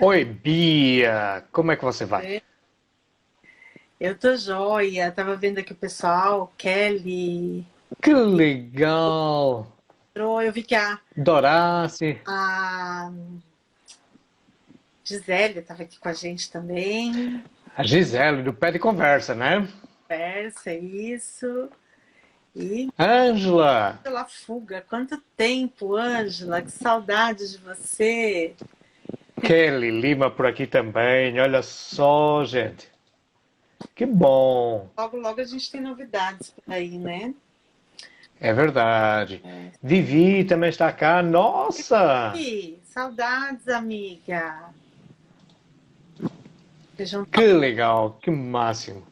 Oi, Bia, como é que você vai? Eu tô joia, tava vendo aqui o pessoal, Kelly, Que legal! eu vi que Dorace, a Gisele tava aqui com a gente também, a Gisele do Pé de Conversa, né? conversa, isso, e Ângela, pela fuga, quanto tempo, Ângela, que saudade de você. Kelly Lima por aqui também, olha só, gente. Que bom, Logo, logo a gente tem novidades por aí, né? é verdade. Vivi também está cá, nossa! E saudades, amiga. Sejam Que legal, que máximo.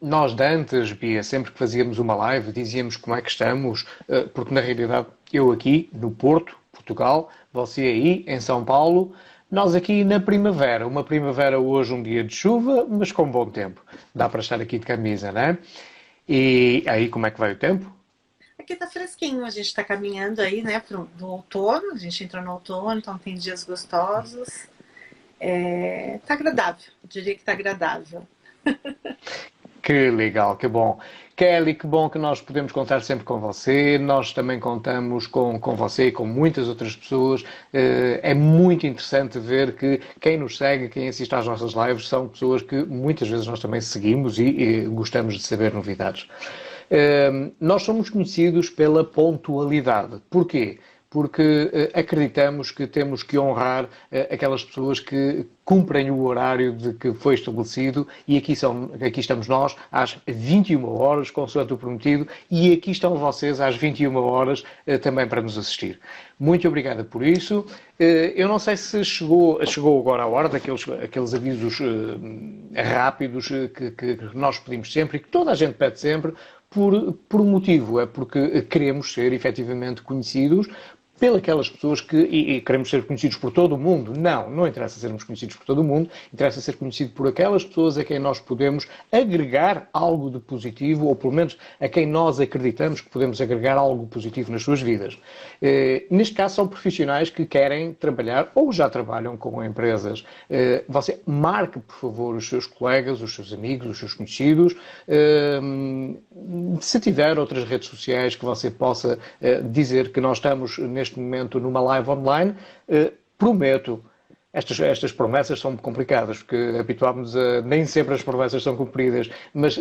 Nós de antes, Bia, sempre que fazíamos uma live, dizíamos como é que estamos, porque na realidade eu aqui no Porto, Portugal, você aí em São Paulo, nós aqui na primavera. Uma primavera hoje, um dia de chuva, mas com bom tempo. Dá para estar aqui de camisa, né? E aí como é que vai o tempo? Aqui tá fresquinho, a gente tá caminhando aí, né, do outono, a gente entrou no outono, então tem dias gostosos. Tá agradável, eu diria que tá agradável. Que legal, que bom. Kelly, que bom que nós podemos contar sempre com você. Nós também contamos com você e com muitas outras pessoas. É muito interessante ver que quem nos segue, quem assiste às nossas lives, são pessoas que muitas vezes nós também seguimos e gostamos de saber novidades. Nós somos conhecidos pela pontualidade. Porquê? Porque acreditamos que temos que honrar aquelas pessoas que cumprem o horário de que foi estabelecido e aqui estamos nós às 21 horas, consoante o prometido, e aqui estão vocês às 21 horas também para nos assistir. Muito obrigada por isso. Eu não sei se chegou agora a hora aqueles avisos rápidos que nós pedimos sempre e que toda a gente pede sempre, por um motivo, é porque queremos ser efetivamente conhecidos pelas pessoas e queremos ser conhecidos por todo o mundo. Não, não interessa sermos conhecidos por todo o mundo, interessa ser conhecido por aquelas pessoas a quem nós podemos agregar algo de positivo, ou pelo menos a quem nós acreditamos que podemos agregar algo positivo nas suas vidas. Neste caso, são profissionais que querem trabalhar ou já trabalham com empresas. Você marque, por favor, os seus colegas, os seus amigos, os seus conhecidos. Se tiver outras redes sociais que você possa dizer que nós estamos neste momento numa live online, prometo. Estas promessas são complicadas, porque habituámos a nem sempre as promessas são cumpridas, mas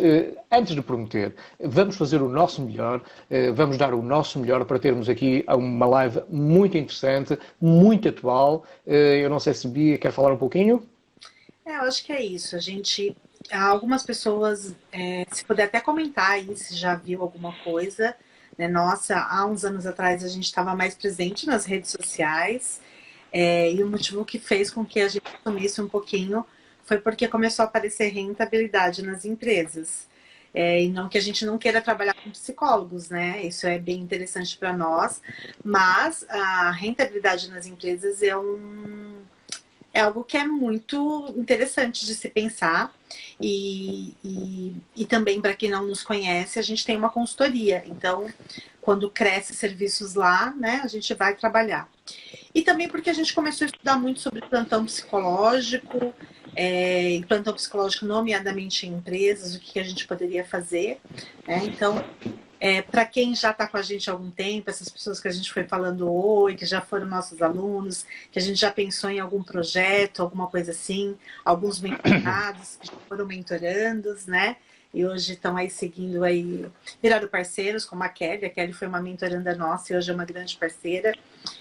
antes de prometer, vamos fazer o nosso melhor, vamos dar o nosso melhor para termos aqui uma live muito interessante, muito atual. Eu não sei se Bia quer falar um pouquinho. Eu acho que é isso. Algumas pessoas, se puder até comentar aí se já viu alguma coisa, né? Nossa, há uns anos atrás a gente estava mais presente nas redes sociais, e o motivo que fez com que a gente sumisse um pouquinho foi porque começou a aparecer rentabilidade nas empresas. E não que a gente não queira trabalhar com psicólogos, né? Isso é bem interessante para nós, mas a rentabilidade nas empresas é algo que é muito interessante de se pensar. E também, para quem não nos conhece, a gente tem uma consultoria. Então, quando cresce serviços lá, né, a gente vai trabalhar. E também porque a gente começou a estudar muito sobre plantão psicológico, e plantão psicológico, nomeadamente em empresas, o que a gente poderia fazer. Né? Então, para quem já está com a gente há algum tempo, essas pessoas que a gente foi falando hoje, que já foram nossos alunos, que a gente já pensou em algum projeto, alguma coisa assim, alguns mentorados que já foram mentorandos, né? E hoje estão aí seguindo aí, viraram parceiros, como a Kelly. A Kelly foi uma mentoranda nossa e hoje é uma grande parceira.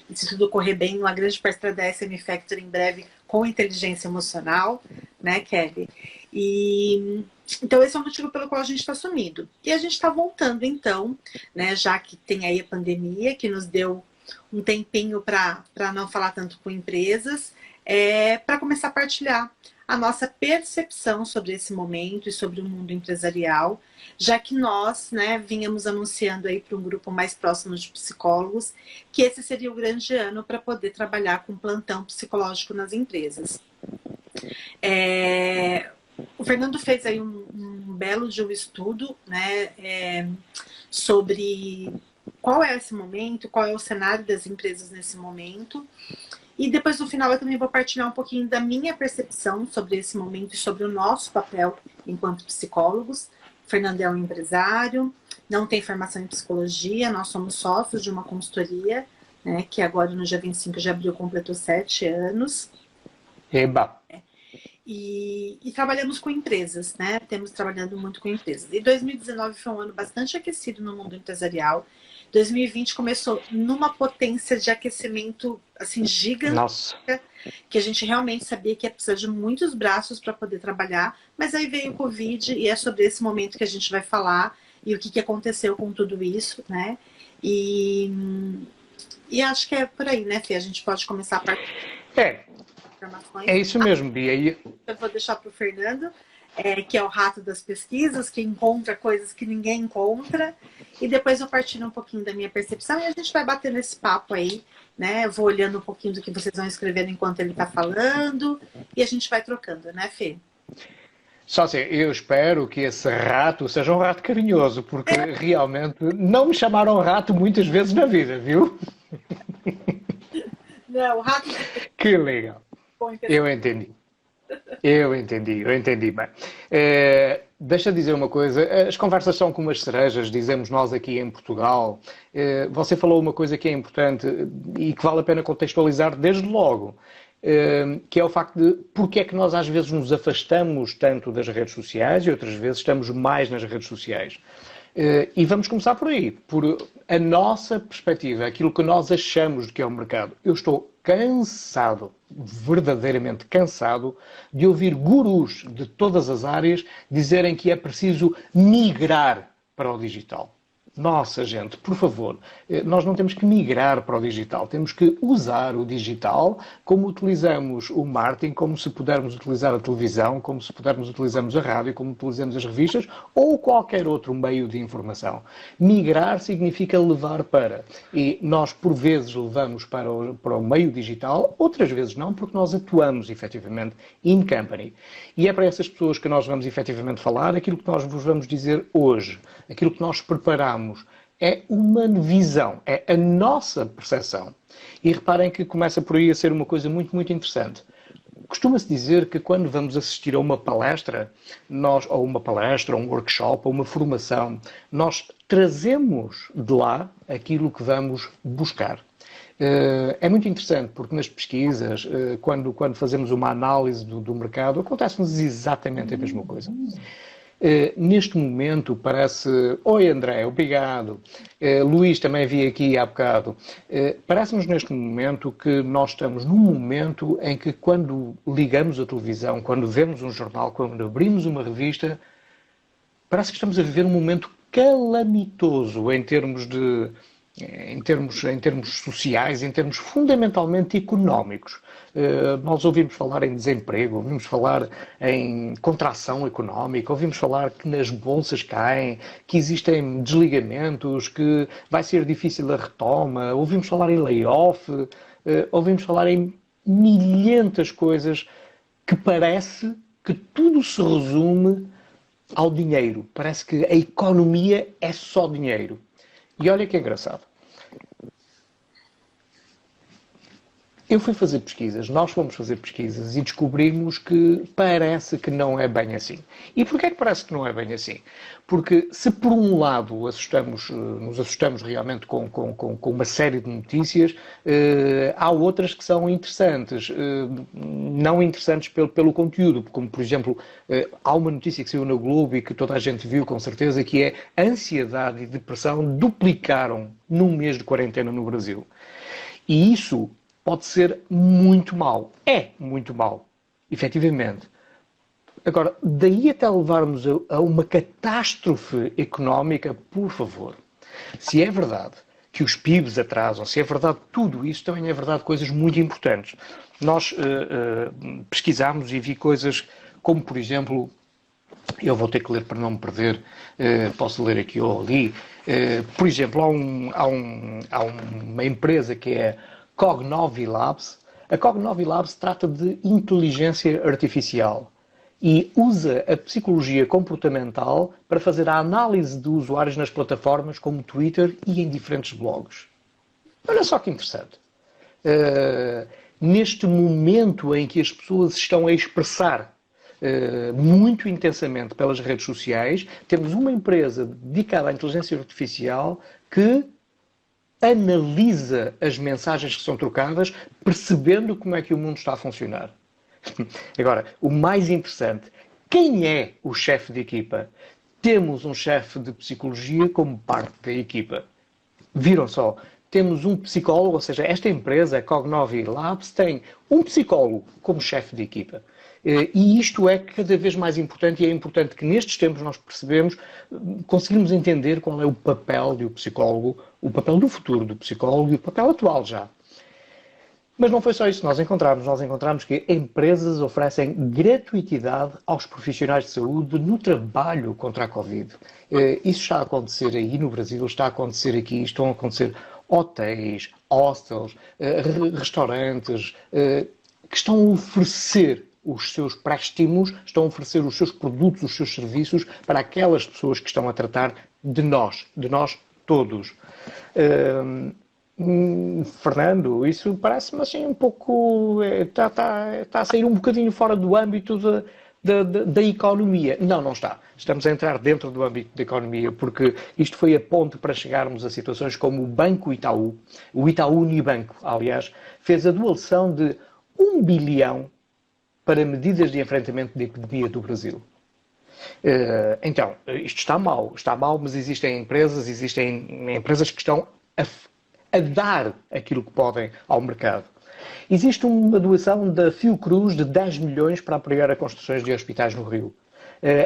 E se tudo correr bem, uma grande parceira da SM Factor em breve com inteligência emocional, né, Kelly? E então esse é o motivo pelo qual a gente está sumido. E a gente está voltando então, né, já que tem aí a pandemia, que nos deu um tempinho para não falar tanto com empresas, para começar a partilhar a nossa percepção sobre esse momento e sobre o mundo empresarial, já que nós, né, vínhamos anunciando aí para um grupo mais próximo de psicólogos que esse seria o grande ano para poder trabalhar com plantão psicológico nas empresas. O Fernando fez aí um belo de um estudo, né, sobre qual é esse momento, qual é o cenário das empresas nesse momento. E depois, no final, eu também vou partilhar um pouquinho da minha percepção sobre esse momento e sobre o nosso papel enquanto psicólogos. O Fernando é um empresário, não tem formação em psicologia, nós somos sócios de uma consultoria, né, que agora, no dia 25 de abril, completou 7 anos. Eba! E trabalhamos com empresas, né? Temos trabalhado muito com empresas. E 2019 foi um ano bastante aquecido no mundo empresarial. 2020 começou numa potência de aquecimento assim gigantesca, que a gente realmente sabia que ia precisar de muitos braços para poder trabalhar, mas aí veio o Covid e é sobre esse momento que a gente vai falar e o que aconteceu com tudo isso, né? E acho que é por aí, né, Fê? A gente pode começar a partir informações. É isso mesmo, Bia. Eu vou deixar para o Fernando, que é o rato das pesquisas, que encontra coisas que ninguém encontra, e depois eu partilho um pouquinho da minha percepção e a gente vai bater nesse papo aí, né? Eu vou olhando um pouquinho do que vocês vão escrevendo enquanto ele está falando, e a gente vai trocando, né, Fê? Só assim, eu espero que esse rato seja um rato carinhoso, porque realmente não me chamaram rato muitas vezes na vida, viu? Não, o rato... Que legal. Eu entendi bem. Deixa eu dizer uma coisa, as conversas são como as cerejas, dizemos nós aqui em Portugal. Você falou uma coisa que é importante e que vale a pena contextualizar desde logo, que é o facto de porque é que nós às vezes nos afastamos tanto das redes sociais e outras vezes estamos mais nas redes sociais. E vamos começar por aí, por a nossa perspectiva, aquilo que nós achamos de que é o mercado. Eu estou cansado, verdadeiramente cansado, de ouvir gurus de todas as áreas dizerem que é preciso migrar para o digital. Nossa, gente, por favor, nós não temos que migrar para o digital, temos que usar o digital como utilizamos o marketing, como se pudermos utilizar a televisão, como se pudermos utilizarmos a rádio, como utilizamos as revistas ou qualquer outro meio de informação. Migrar significa levar para. E nós, por vezes, levamos para o meio digital, outras vezes não, porque nós atuamos, efetivamente, in company. E é para essas pessoas que nós vamos, efetivamente, falar aquilo que nós vos vamos dizer hoje, aquilo que nós preparamos. É uma visão, é a nossa percepção. E reparem que começa por aí a ser uma coisa muito, muito interessante. Costuma-se dizer que quando vamos assistir a uma palestra, ou um workshop, ou uma formação, nós trazemos de lá aquilo que vamos buscar. É muito interessante, porque nas pesquisas, quando fazemos uma análise do mercado, acontece-nos exatamente a mesma coisa. Neste momento parece... Oi André, obrigado. Luís também vi aqui há bocado. Parece-nos neste momento que nós estamos num momento em que quando ligamos a televisão, quando vemos um jornal, quando abrimos uma revista, parece que estamos a viver um momento calamitoso em termos sociais, em termos fundamentalmente económicos. Nós ouvimos falar em desemprego, ouvimos falar em contração económica, ouvimos falar que nas bolsas caem, que existem desligamentos, que vai ser difícil a retoma, ouvimos falar em layoff, ouvimos falar em milhentas coisas que parece que tudo se resume ao dinheiro. Parece que a economia é só dinheiro. E olha que engraçado. Eu fui fazer pesquisas, nós fomos fazer pesquisas e descobrimos que parece que não é bem assim. E porquê é que parece que não é bem assim? Porque se por um lado nos assustamos realmente com uma série de notícias, há outras que são interessantes. Não interessantes pelo conteúdo, como por exemplo, há uma notícia que saiu na Globo e que toda a gente viu com certeza, que é a ansiedade e depressão duplicaram num mês de quarentena no Brasil. E isso pode ser muito mau. É muito mau, efetivamente. Agora, daí até levarmos a uma catástrofe económica, por favor. Se é verdade que os PIBs atrasam, se é verdade tudo isso, também é verdade coisas muito importantes. Nós pesquisámos e vi coisas como, por exemplo, eu vou ter que ler para não me perder, posso ler aqui ou ali. Por exemplo, há uma empresa que é Cognovi Labs. A Cognovi Labs trata de inteligência artificial e usa a psicologia comportamental para fazer a análise de usuários nas plataformas como Twitter e em diferentes blogs. Olha só que interessante. neste momento em que as pessoas estão a expressar muito intensamente pelas redes sociais, temos uma empresa dedicada à inteligência artificial que analisa as mensagens que são trocadas, percebendo como é que o mundo está a funcionar. Agora, o mais interessante, quem é o chefe de equipa? Temos um chefe de psicologia como parte da equipa. Viram só? Temos um psicólogo, ou seja, esta empresa, a Cognovi Labs, tem um psicólogo como chefe de equipa. E isto é cada vez mais importante, e é importante que nestes tempos nós percebemos, conseguimos entender qual é o papel do psicólogo, o papel do futuro do psicólogo e o papel atual já. Mas não foi só isso que nós encontramos. Nós encontramos que empresas oferecem gratuitidade aos profissionais de saúde no trabalho contra a Covid. Isso está a acontecer aí no Brasil, está a acontecer aqui, estão a acontecer hotéis, hostels, restaurantes, que estão a oferecer os seus pré-estímulos, estão a oferecer os seus produtos, os seus serviços para aquelas pessoas que estão a tratar de nós todos. Fernando, isso parece-me assim um pouco... Está a sair um bocadinho fora do âmbito da economia. Não está. Estamos a entrar dentro do âmbito da economia, porque isto foi a ponte para chegarmos a situações como o Banco Itaú, o Itaú Unibanco, aliás, fez a doação de 1 bilhão para medidas de enfrentamento da epidemia do Brasil. Então, isto está mal, mas existem empresas que estão a dar aquilo que podem ao mercado. Existe uma doação da Fiocruz de 10 milhões para apoiar a construções de hospitais no Rio.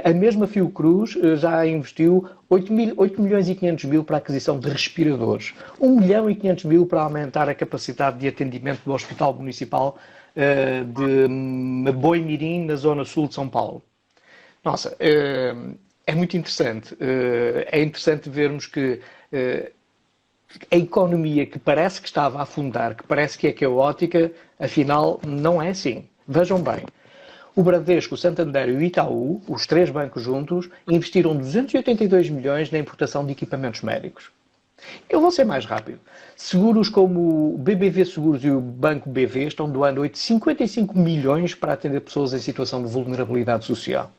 A mesma Fiocruz já investiu 8 milhões e 500 mil para a aquisição de respiradores, 1 milhão e 500 mil para aumentar a capacidade de atendimento do Hospital Municipal de Boimirim, na zona sul de São Paulo. Nossa, é muito interessante. É interessante vermos que a economia que parece que estava a afundar, que parece que é caótica, afinal não é assim. Vejam bem, o Bradesco, o Santander e o Itaú, os três bancos juntos, investiram 282 milhões na importação de equipamentos médicos. Eu vou ser mais rápido. Seguros como o BBV Seguros e o Banco BV estão doando 55 milhões para atender pessoas em situação de vulnerabilidade social.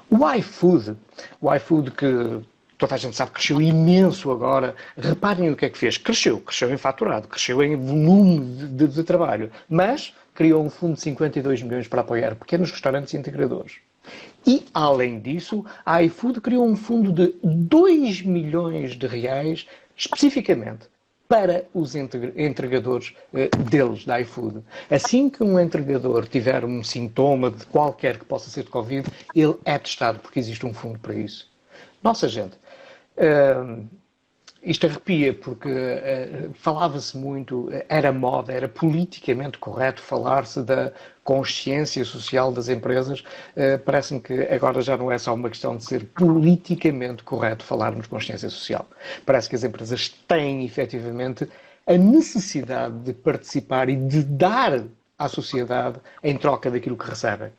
O iFood que toda a gente sabe que cresceu imenso agora, reparem o que é que fez. Cresceu em faturado, cresceu em volume de trabalho, mas criou um fundo de 52 milhões para apoiar pequenos restaurantes e integradores. E, além disso, a iFood criou um fundo de 2 milhões de reais, especificamente para os entregadores deles, da iFood. Assim que um entregador tiver um sintoma de qualquer que possa ser de Covid, ele é testado, porque existe um fundo para isso. Nossa, gente, isto arrepia, porque falava-se muito, era moda, era politicamente correto falar-se da consciência social das empresas. Parece-me que agora já não é só uma questão de ser politicamente correto falarmos de consciência social. Parece que as empresas têm, efetivamente, a necessidade de participar e de dar à sociedade em troca daquilo que recebem.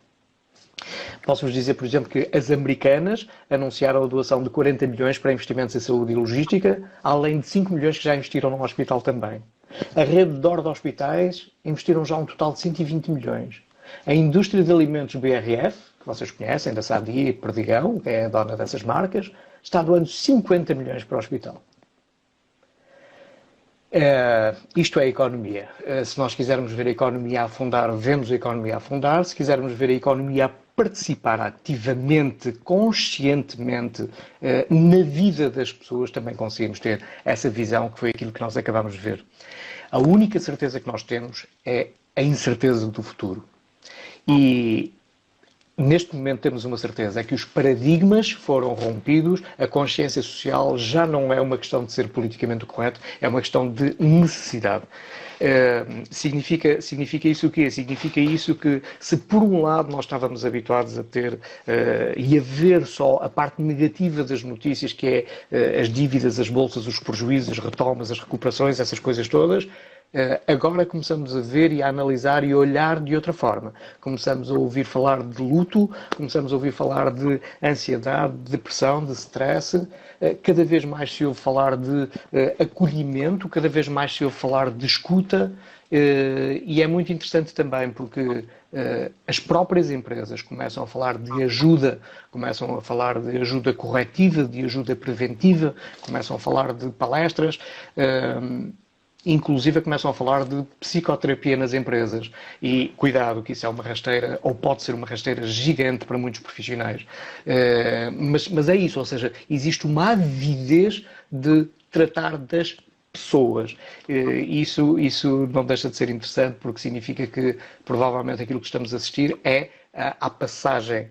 Posso-vos dizer, por exemplo, que as americanas anunciaram a doação de 40 milhões para investimentos em saúde e logística, além de 5 milhões que já investiram no hospital também. A rede de hospitais investiram já um total de 120 milhões. A indústria de alimentos BRF, que vocês conhecem, da Sadia e Perdigão, que é a dona dessas marcas, está doando 50 milhões para o hospital. Isto é a economia. Se nós quisermos ver a economia a afundar, vemos a economia a afundar. Se quisermos ver a economia a participar ativamente, conscientemente na vida das pessoas, também conseguimos ter essa visão, que foi aquilo que nós acabamos de ver. A única certeza que nós temos é a incerteza do futuro. E neste momento temos uma certeza, é que os paradigmas foram rompidos, a consciência social já não é uma questão de ser politicamente correto, é uma questão de necessidade. Significa isso o quê? Significa isso que, se por um lado nós estávamos habituados a ter e a ver só a parte negativa das notícias, que é as dívidas, as bolsas, os prejuízos, as retomas, as recuperações, essas coisas todas, Agora começamos a ver e a analisar e a olhar de outra forma. Começamos a ouvir falar de luto, começamos a ouvir falar de ansiedade, de depressão, de stress. Cada vez mais se ouve falar de acolhimento, cada vez mais se ouve falar de escuta. E é muito interessante também porque as próprias empresas começam a falar de ajuda, começam a falar de ajuda corretiva, de ajuda preventiva, começam a falar de palestras. Inclusive começam a falar de psicoterapia nas empresas. E cuidado, que isso é uma rasteira, ou pode ser uma rasteira gigante para muitos profissionais. Mas é isso, ou seja, existe uma avidez de tratar das pessoas. Isso não deixa de ser interessante, porque significa que provavelmente aquilo que estamos a assistir é a passagem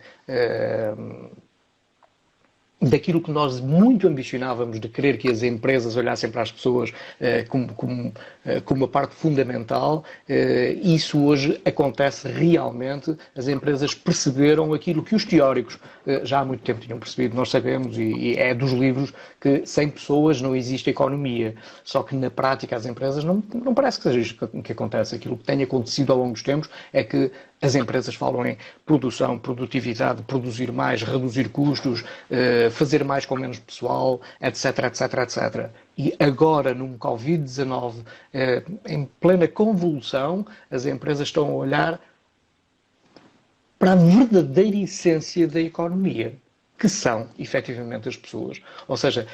daquilo que nós muito ambicionávamos de querer que as empresas olhassem para as pessoas como uma parte fundamental. Isso hoje acontece realmente. As empresas perceberam aquilo que os teóricos já há muito tempo tinham percebido. Nós sabemos, e é dos livros, que sem pessoas não existe economia. Só que na prática as empresas não parece que seja isto que acontece. Aquilo que tem acontecido ao longo dos tempos é que as empresas falam em produção, produtividade, produzir mais, reduzir custos, fazer mais com menos pessoal, etc, etc, etc. E agora, num Covid-19, em plena convulsão, as empresas estão a olhar para a verdadeira essência da economia, que são, efetivamente, as pessoas. Ou seja,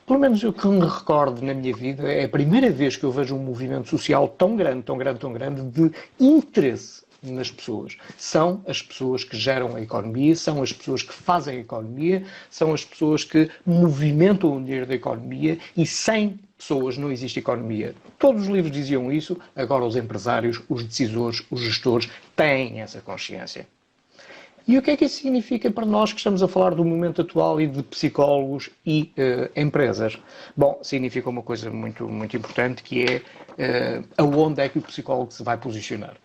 pelo menos o que me recordo na minha vida, é a primeira vez que eu vejo um movimento social tão grande, tão grande, tão grande, de interesse nas pessoas. São as pessoas que geram a economia, são as pessoas que fazem a economia, são as pessoas que movimentam o dinheiro da economia, e sem pessoas não existe economia. Todos os livros diziam isso, agora os empresários, os decisores, os gestores têm essa consciência. E o que é que isso significa para nós que estamos a falar do momento atual e de psicólogos e empresas? Bom, significa uma coisa muito, muito importante, que é aonde é que o psicólogo se vai posicionar.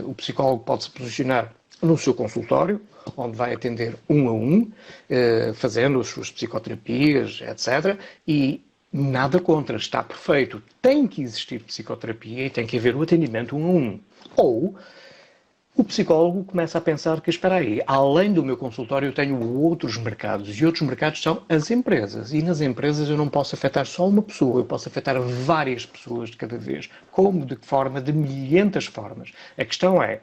O psicólogo pode se posicionar no seu consultório, onde vai atender um a um, fazendo as suas psicoterapias, etc. E nada contra, está perfeito. Tem que existir psicoterapia e tem que haver o atendimento um a um. Ou o psicólogo começa a pensar que, espera aí, além do meu consultório eu tenho outros mercados, e outros mercados são as empresas. E nas empresas eu não posso afetar só uma pessoa, eu posso afetar várias pessoas de cada vez. Como? De que forma? De milhentas formas. A questão é,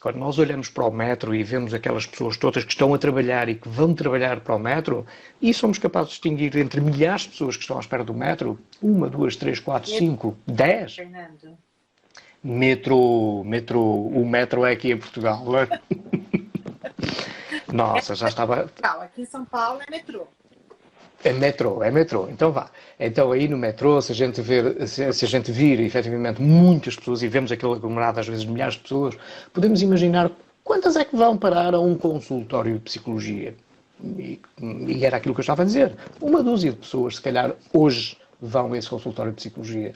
quando nós olhamos para o metro e vemos aquelas pessoas todas que estão a trabalhar e que vão trabalhar para o metro, e somos capazes de distinguir entre milhares de pessoas que estão à espera do metro, 1, 2, 3, 4, 5, 10... Fernando. O metro é aqui em Portugal. Nossa, já estava... Aqui em São Paulo é metrô. É metrô. Então vá. Então aí no metrô, se a gente vir efetivamente muitas pessoas e vemos aquele aglomerado às vezes de milhares de pessoas, podemos imaginar quantas é que vão parar a um consultório de psicologia. E era aquilo que eu estava a dizer. 1 dúzia de pessoas, se calhar, hoje vão a esse consultório de psicologia.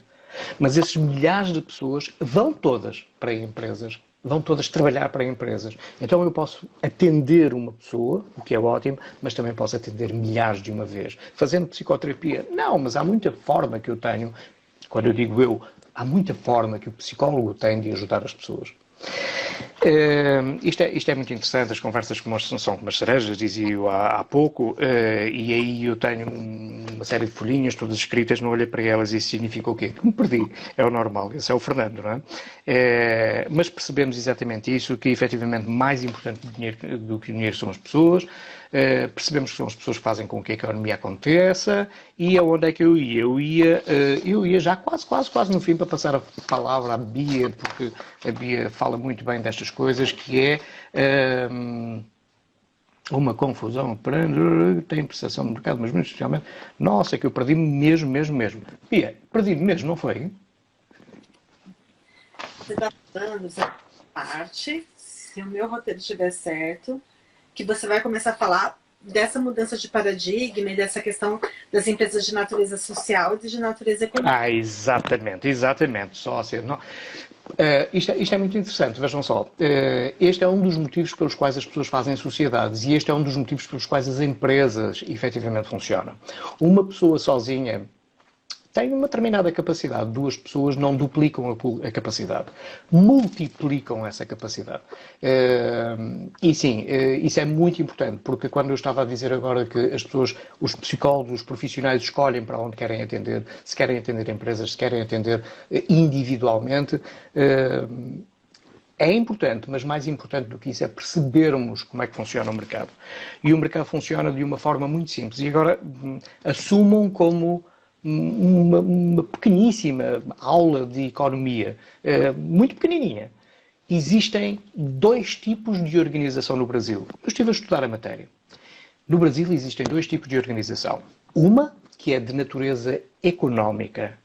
Mas esses milhares de pessoas vão todas para empresas, vão todas trabalhar para empresas. Então eu posso atender uma pessoa, o que é ótimo, mas também posso atender milhares de uma vez. Fazendo psicoterapia? Não, mas há muita forma que eu tenho, quando eu digo eu, há muita forma que o psicólogo tem de ajudar as pessoas. Isto é muito interessante, as conversas como são como as cerejas, dizia eu há pouco, e aí eu tenho uma série de folhinhas todas escritas, não olhei para elas e isso significa o quê? Que me perdi, é o normal, esse é o Fernando, não é? Mas percebemos exatamente isso, que efetivamente mais importante do que o dinheiro são as pessoas. Percebemos que são as pessoas que fazem com que a economia aconteça. E aonde é que eu ia? Eu ia já quase no fim para passar a palavra à Bia, porque a Bia fala muito bem destas coisas, que é uma confusão, tem prestação de mercado, mas muito especialmente, nossa, que eu perdi-me mesmo. Bia, perdi-me mesmo, não foi? Você está falando essa parte, se o meu roteiro estiver certo, que você vai começar a falar dessa mudança de paradigma e dessa questão das empresas de natureza social e de natureza econômica. Exatamente. Só assim, não... Isto é muito interessante, vejam só. Este é um dos motivos pelos quais as pessoas fazem sociedades e este é um dos motivos pelos quais as empresas efetivamente funcionam. Uma pessoa sozinha têm uma determinada capacidade. Duas pessoas não duplicam a capacidade, multiplicam essa capacidade. E sim, isso é muito importante, porque quando eu estava a dizer agora que as pessoas, os psicólogos, os profissionais escolhem para onde querem atender, se querem atender empresas, se querem atender individualmente, é importante, mas mais importante do que isso é percebermos como é que funciona o mercado. E o mercado funciona de uma forma muito simples. E agora assumam como uma pequeníssima aula de economia, muito pequenininha. Existem dois tipos de organização no Brasil. Eu estive a estudar a matéria. No Brasil existem dois tipos de organização. Uma que é de natureza económica.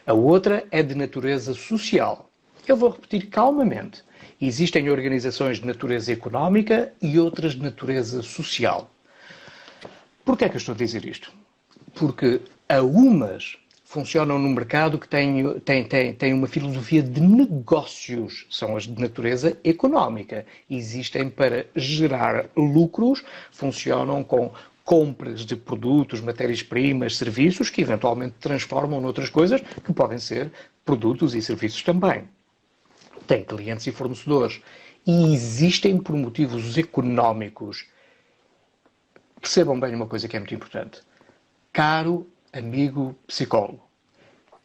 A outra é de natureza social. Eu vou repetir calmamente. Existem organizações de natureza económica e outras de natureza social. Porquê é que eu estou a dizer isto? Porque a umas funcionam num mercado que tem uma filosofia de negócios, são as de natureza económica. Existem para gerar lucros, funcionam com compras de produtos, matérias-primas, serviços, que eventualmente transformam noutras coisas, que podem ser produtos e serviços também. Tem clientes e fornecedores. E existem por motivos económicos. Percebam bem uma coisa que é muito importante. Caro amigo psicólogo,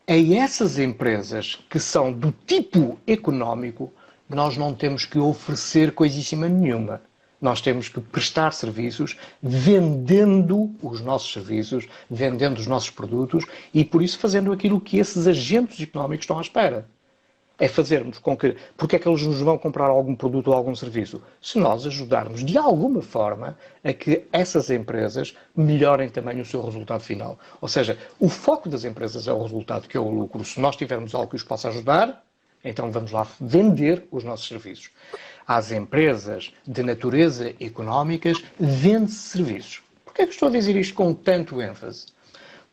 a essas empresas que são do tipo económico, nós não temos que oferecer coisíssima nenhuma. Nós temos que prestar serviços vendendo os nossos serviços, vendendo os nossos produtos e, por isso, fazendo aquilo que esses agentes económicos estão à espera. É fazermos com que... Porque é que eles nos vão comprar algum produto ou algum serviço? Se nós ajudarmos de alguma forma a que essas empresas melhorem também o seu resultado final. Ou seja, o foco das empresas é o resultado, que é o lucro. Se nós tivermos algo que os possa ajudar, então vamos lá vender os nossos serviços. Às empresas de natureza económicas, vende-se serviços. Porquê é que estou a dizer isto com tanto ênfase?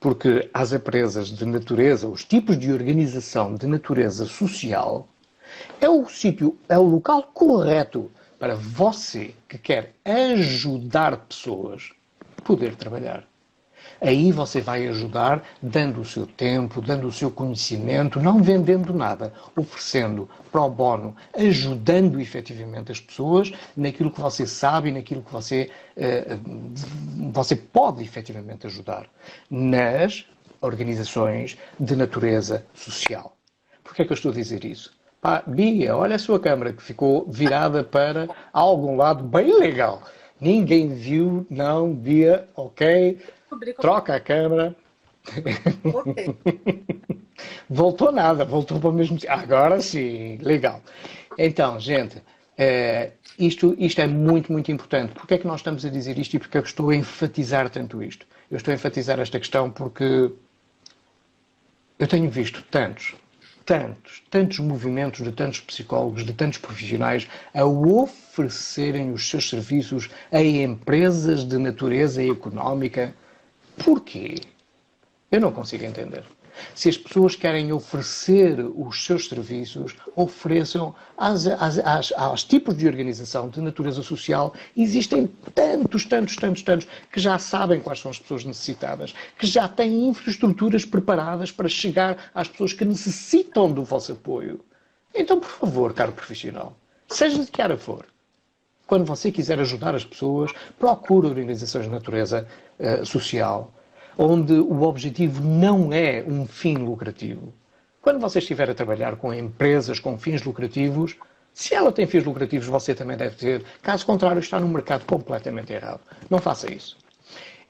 Porque as empresas de natureza, os tipos de organização de natureza social, é o sítio, é o local correto para você que quer ajudar pessoas poder trabalhar. Aí você vai ajudar dando o seu tempo, dando o seu conhecimento, não vendendo nada, oferecendo pro bono, ajudando efetivamente as pessoas naquilo que você sabe e naquilo que você pode efetivamente ajudar nas organizações de natureza social. Porquê é que eu estou a dizer isso? Pá, Bia, olha a sua câmara que ficou virada para algum lado bem legal. Ninguém viu, não, Bia, ok. Troca a câmera. Ok. Voltou nada, voltou para o mesmo... Agora sim, legal. Então, gente, isto é muito, muito importante. Porquê é que nós estamos a dizer isto e porquê é que eu estou a enfatizar tanto isto? Eu estou a enfatizar esta questão porque eu tenho visto tantos movimentos de tantos psicólogos, de tantos profissionais a oferecerem os seus serviços a empresas de natureza económica. Porquê? Eu não consigo entender. Se as pessoas querem oferecer os seus serviços, ofereçam aos tipos de organização de natureza social. Existem tantos que já sabem quais são as pessoas necessitadas, que já têm infraestruturas preparadas para chegar às pessoas que necessitam do vosso apoio. Então, por favor, caro profissional, seja de que área for, quando você quiser ajudar as pessoas, procure organizações de natureza social, onde o objetivo não é um fim lucrativo. Quando você estiver a trabalhar com empresas com fins lucrativos, se ela tem fins lucrativos, você também deve ter. Caso contrário, está num mercado completamente errado. Não faça isso.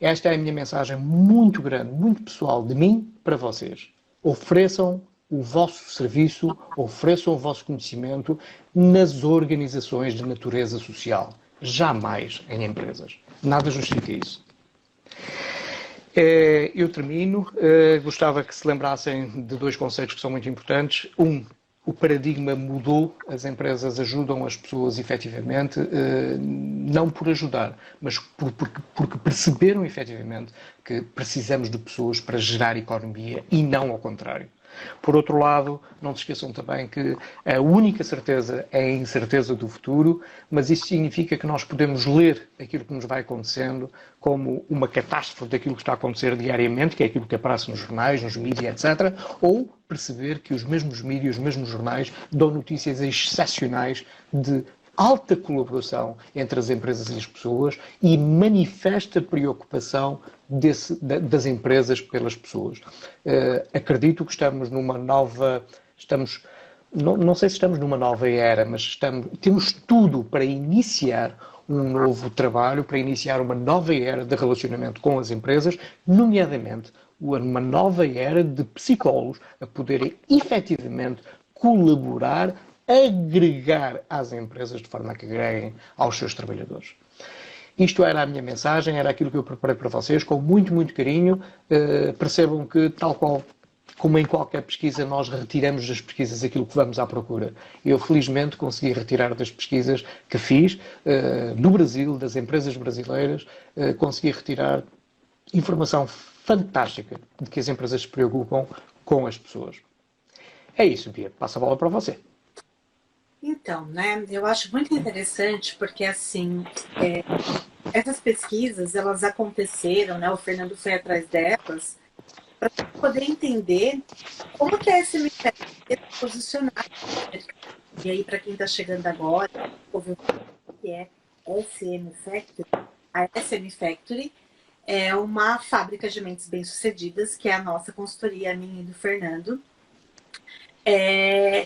Esta é a minha mensagem muito grande, muito pessoal de mim para vocês. Ofereçam o vosso serviço, ofereçam o vosso conhecimento nas organizações de natureza social. Jamais em empresas. Nada justifica isso. Eu termino. Gostava que se lembrassem de dois conceitos que são muito importantes. O paradigma mudou, as empresas ajudam as pessoas efetivamente, não por ajudar, mas porque perceberam efetivamente que precisamos de pessoas para gerar economia e não ao contrário. Por outro lado, não se esqueçam também que a única certeza é a incerteza do futuro, mas isso significa que nós podemos ler aquilo que nos vai acontecendo como uma catástrofe daquilo que está a acontecer diariamente, que é aquilo que aparece nos jornais, nos mídias, etc., ou perceber que os mesmos mídias, os mesmos jornais dão notícias excepcionais de alta colaboração entre as empresas e as pessoas e manifesta preocupação das empresas pelas pessoas. Acredito que estamos numa nova... não sei se estamos numa nova era, mas temos tudo para iniciar um novo trabalho, para iniciar uma nova era de relacionamento com as empresas, nomeadamente uma nova era de psicólogos a poderem efetivamente colaborar, agregar às empresas de forma que agreguem aos seus trabalhadores. Isto era a minha mensagem, era aquilo que eu preparei para vocês, com muito, muito carinho. Percebam que, tal qual como em qualquer pesquisa, nós retiramos das pesquisas aquilo que vamos à procura. Eu, felizmente, consegui retirar das pesquisas que fiz, no Brasil, das empresas brasileiras, consegui retirar informação fantástica de que as empresas se preocupam com as pessoas. É isso, Bia. Passa a bola para você. Então, né, eu acho muito interessante porque, assim, essas pesquisas, elas aconteceram, né, o Fernando foi atrás delas, para poder entender como que a SM Factory se posicionar. E aí, para quem está chegando agora, ouviu o que é SM Factory? A SM Factory é uma fábrica de mentes bem-sucedidas, que é a nossa consultoria, a minha e do Fernando.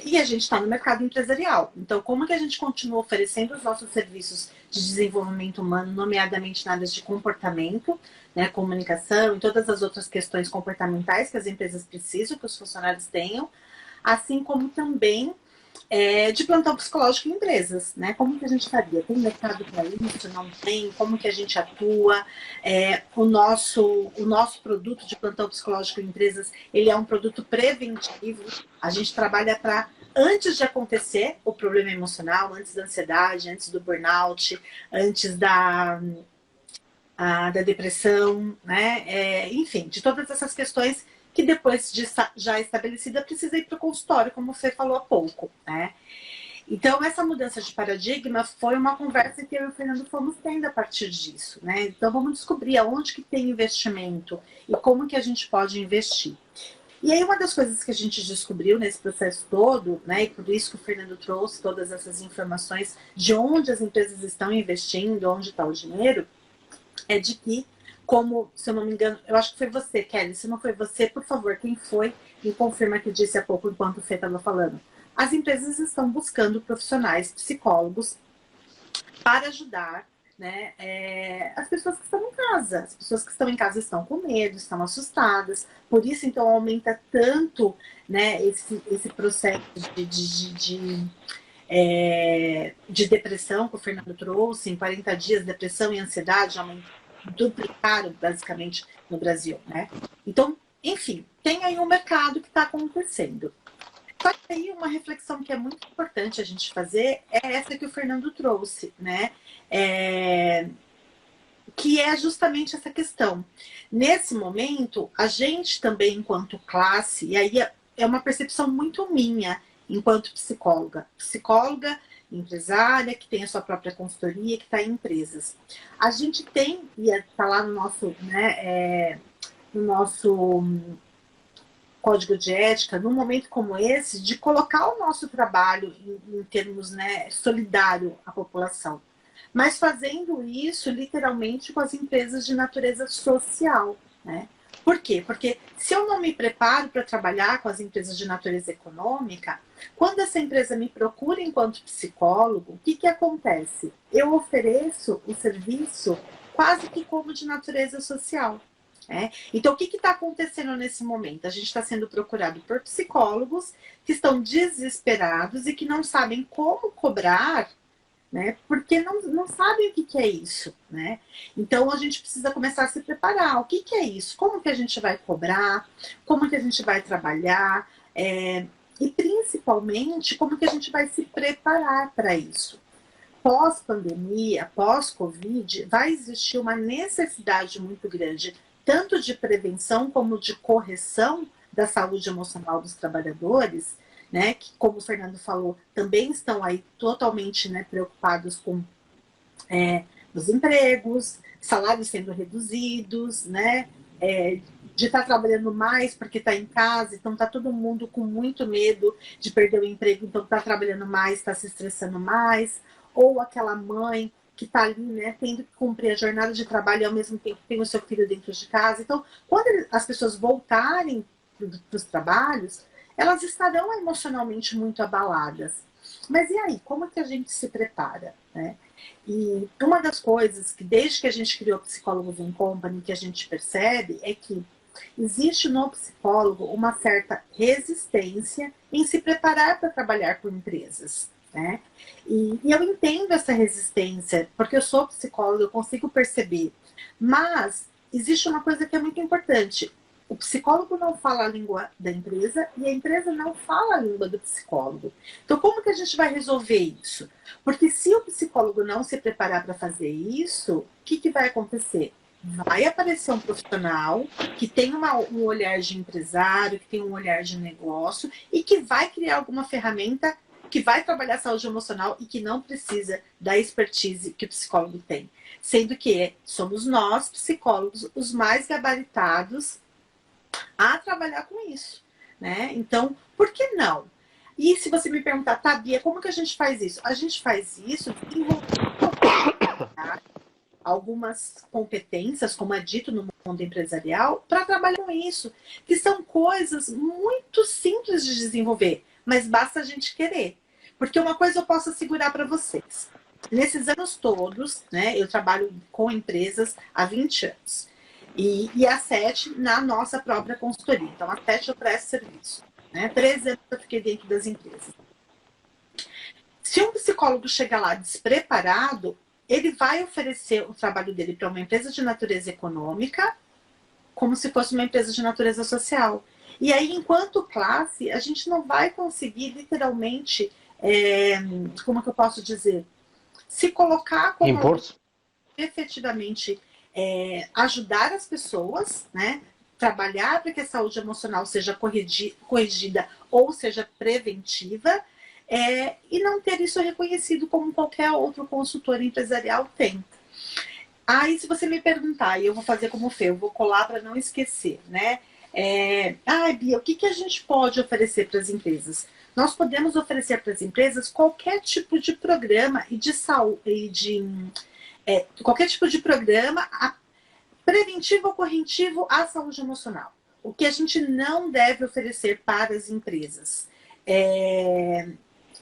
E a gente está no mercado empresarial. Então, como que a gente continua oferecendo os nossos serviços de desenvolvimento humano, nomeadamente na área de comportamento, né, comunicação e todas as outras questões comportamentais que as empresas precisam, que os funcionários tenham, assim como também de plantão psicológico em empresas, né? Como que a gente faria? Tem mercado para isso? Não tem? Como que a gente atua? O nosso produto de plantão psicológico em empresas, ele é um produto preventivo. A gente trabalha para, antes de acontecer o problema emocional, antes da ansiedade, antes do burnout, antes da depressão, né? Enfim, de todas essas questões que depois de já estabelecida precisa ir para o consultório, como você falou há pouco, né? Então, essa mudança de paradigma foi uma conversa que eu e o Fernando fomos tendo a partir disso, né? Então, vamos descobrir aonde que tem investimento e como que a gente pode investir. E aí, uma das coisas que a gente descobriu nesse processo todo, né, e por isso que o Fernando trouxe todas essas informações de onde as empresas estão investindo, onde está o dinheiro, é de que, como, se eu não me engano, eu acho que foi você, Kelly, se não foi você, por favor, quem foi, me confirma que disse há pouco, enquanto o Fê estava falando. As empresas estão buscando profissionais, psicólogos, para ajudar, né, as pessoas que estão em casa. As pessoas que estão em casa estão com medo, estão assustadas, por isso, então, aumenta tanto, né, esse processo de depressão que o Fernando trouxe, em 40 dias, depressão e ansiedade duplicaram basicamente no Brasil, né? Então, enfim, tem aí um mercado que está acontecendo. Só que aí uma reflexão que é muito importante a gente fazer é essa que o Fernando trouxe, né? Que é justamente essa questão. Nesse momento, a gente também, enquanto classe, e aí é uma percepção muito minha, enquanto psicóloga, empresária, que tem a sua própria consultoria, que está em empresas. A gente tem, e está lá no nosso, né, no nosso código de ética, num momento como esse, de colocar o nosso trabalho em termos, né, solidário à população. Mas fazendo isso, literalmente, com as empresas de natureza social, né? Por quê? Porque se eu não me preparo para trabalhar com as empresas de natureza econômica, quando essa empresa me procura enquanto psicólogo, o que acontece? Eu ofereço o serviço quase que como de natureza social. Então, o que está acontecendo nesse momento? A gente está sendo procurado por psicólogos que estão desesperados e que não sabem como cobrar, né? Porque não sabem o que é isso, né? Então a gente precisa começar a se preparar. O que é isso? Como que a gente vai cobrar? Como que a gente vai trabalhar? E principalmente, como que a gente vai se preparar para isso? Pós-pandemia, pós-Covid, vai existir uma necessidade muito grande, tanto de prevenção como de correção da saúde emocional dos trabalhadores, né, que, como o Fernando falou, também estão aí totalmente, né, preocupados com os empregos, salários sendo reduzidos, né, de estar trabalhando mais porque está em casa, então está todo mundo com muito medo de perder o emprego, então está trabalhando mais, está se estressando mais, ou aquela mãe que está ali, né, tendo que cumprir a jornada de trabalho e ao mesmo tempo tem o seu filho dentro de casa. Então, quando as pessoas voltarem para os trabalhos, elas estarão emocionalmente muito abaladas. Mas e aí, como que a gente se prepara, né? E uma das coisas que, desde que a gente criou Psicólogos em Company, que a gente percebe é que existe no psicólogo uma certa resistência em se preparar para trabalhar com empresas, né? E eu entendo essa resistência, porque eu sou psicóloga, eu consigo perceber. Mas existe uma coisa que é muito importante. O psicólogo não fala a língua da empresa e a empresa não fala a língua do psicólogo. Então, como que a gente vai resolver isso? Porque se o psicólogo não se preparar para fazer isso, o que vai acontecer? Vai aparecer um profissional que tem um olhar de empresário, que tem um olhar de negócio e que vai criar alguma ferramenta que vai trabalhar a saúde emocional e que não precisa da expertise que o psicólogo tem. Sendo que somos nós, psicólogos, os mais gabaritados a trabalhar com isso, né? Então, por que não? E se você me perguntar, tá, Bia, como que a gente faz isso? A gente faz isso desenvolvendo algumas competências, como é dito no mundo empresarial, para trabalhar com isso, que são coisas muito simples de desenvolver, mas basta a gente querer. Porque uma coisa eu posso assegurar para vocês. Nesses anos todos, né, eu trabalho com empresas há 20 anos. E a 7 na nossa própria consultoria. Então, a 7 eu presto serviço. Né? 13 anos eu fiquei dentro das empresas. Se um psicólogo chegar lá despreparado, ele vai oferecer o trabalho dele para uma empresa de natureza econômica, como se fosse uma empresa de natureza social. E aí, enquanto classe, a gente não vai conseguir, literalmente, como é que eu posso dizer? Se colocar como efetivamente ajudar as pessoas, né? Trabalhar para que a saúde emocional seja corrigida ou seja preventiva, e não ter isso reconhecido como qualquer outro consultor empresarial tem. Aí, se você me perguntar, e eu vou fazer como o Fê, eu vou colar para não esquecer, né? Bia, o que a gente pode oferecer para as empresas? Nós podemos oferecer para as empresas qualquer tipo de programa e de saúde, qualquer tipo de programa preventivo ou corretivo à saúde emocional. O que a gente não deve oferecer para as empresas.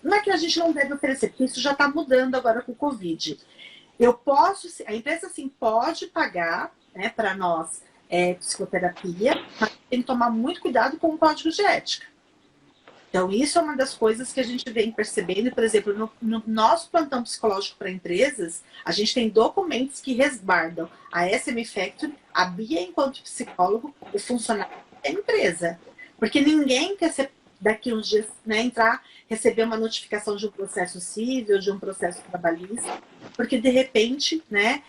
Não é que a gente não deve oferecer, porque isso já está mudando agora com o Covid. A empresa sim pode pagar, né, para nós psicoterapia, mas tem que tomar muito cuidado com o código de ética. Então, isso é uma das coisas que a gente vem percebendo. Por exemplo, no nosso plantão psicológico para empresas, a gente tem documentos que resguardam a SM Factory, a Bia enquanto psicólogo, o funcionário da empresa. Porque ninguém quer ser, daqui uns dias, né, receber uma notificação de um processo civil, de um processo trabalhista, porque, de repente, né,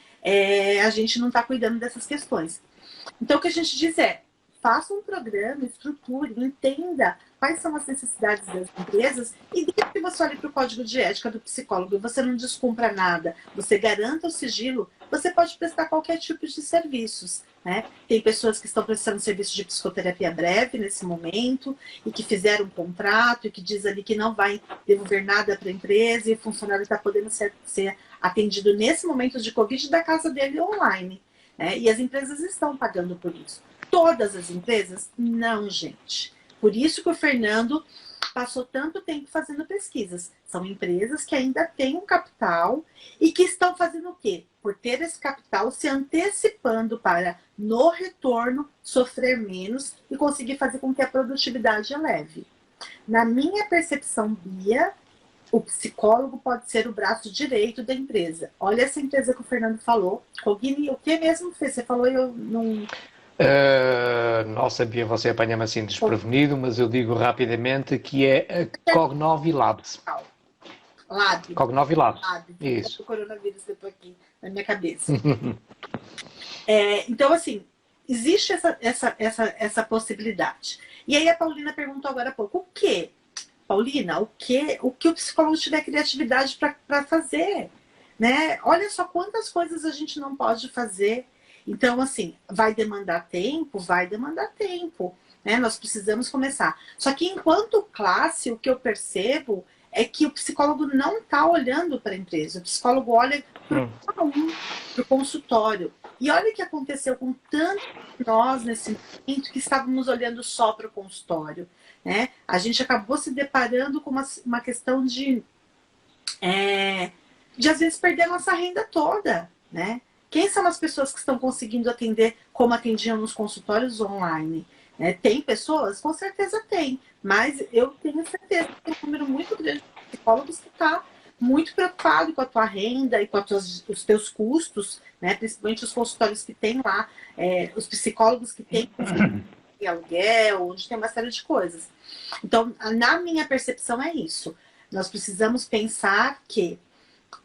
a gente não está cuidando dessas questões. Então, o que a gente diz faça um programa, estruture, entenda quais são as necessidades das empresas e desde que você olhe para o código de ética do psicólogo e você não descumpra nada, você garanta o sigilo, você pode prestar qualquer tipo de serviços. Né? Tem pessoas que estão prestando serviço de psicoterapia breve nesse momento e que fizeram um contrato e que diz ali que não vai devolver nada para a empresa e o funcionário está podendo ser atendido nesse momento de Covid da casa dele online. Né? E as empresas estão pagando por isso. Todas as empresas? Não, gente. Por isso que o Fernando passou tanto tempo fazendo pesquisas. São empresas que ainda têm um capital e que estão fazendo o quê? Por ter esse capital, se antecipando para, no retorno, sofrer menos e conseguir fazer com que a produtividade eleve. Na minha percepção, Bia, o psicólogo pode ser o braço direito da empresa. Olha essa empresa que o Fernando falou. Cogni, o que mesmo fez? Você falou e eu não... Nossa, Bia, você apanha-me assim desprevenido, mas eu digo rapidamente que é a Cognovi Labs. Cognovi Labs. Isso. O coronavírus que eu tô aqui na minha cabeça. Então, assim, existe essa possibilidade. E aí a Paulina perguntou agora há pouco, o quê? Paulina, o que o psicólogo tiver criatividade para fazer, né? Olha só quantas coisas a gente não pode fazer. Então, assim, vai demandar tempo? Vai demandar tempo, né? Nós precisamos começar. Só que enquanto classe, o que eu percebo é que o psicólogo não está olhando para a empresa. O psicólogo olha para o consultório. E olha o que aconteceu com tantos de nós nesse momento que estávamos olhando só para o consultório, né? A gente acabou se deparando com uma questão de às vezes perder a nossa renda toda, né? Quem são as pessoas que estão conseguindo atender como atendiam nos consultórios online? Tem pessoas? Com certeza tem, mas eu tenho certeza que tem um número muito grande de psicólogos que está muito preocupado com a tua renda e com os teus custos, né? Principalmente os consultórios que tem lá, os psicólogos que tem aluguel, onde tem uma série de coisas. Então, na minha percepção é isso. Nós precisamos pensar que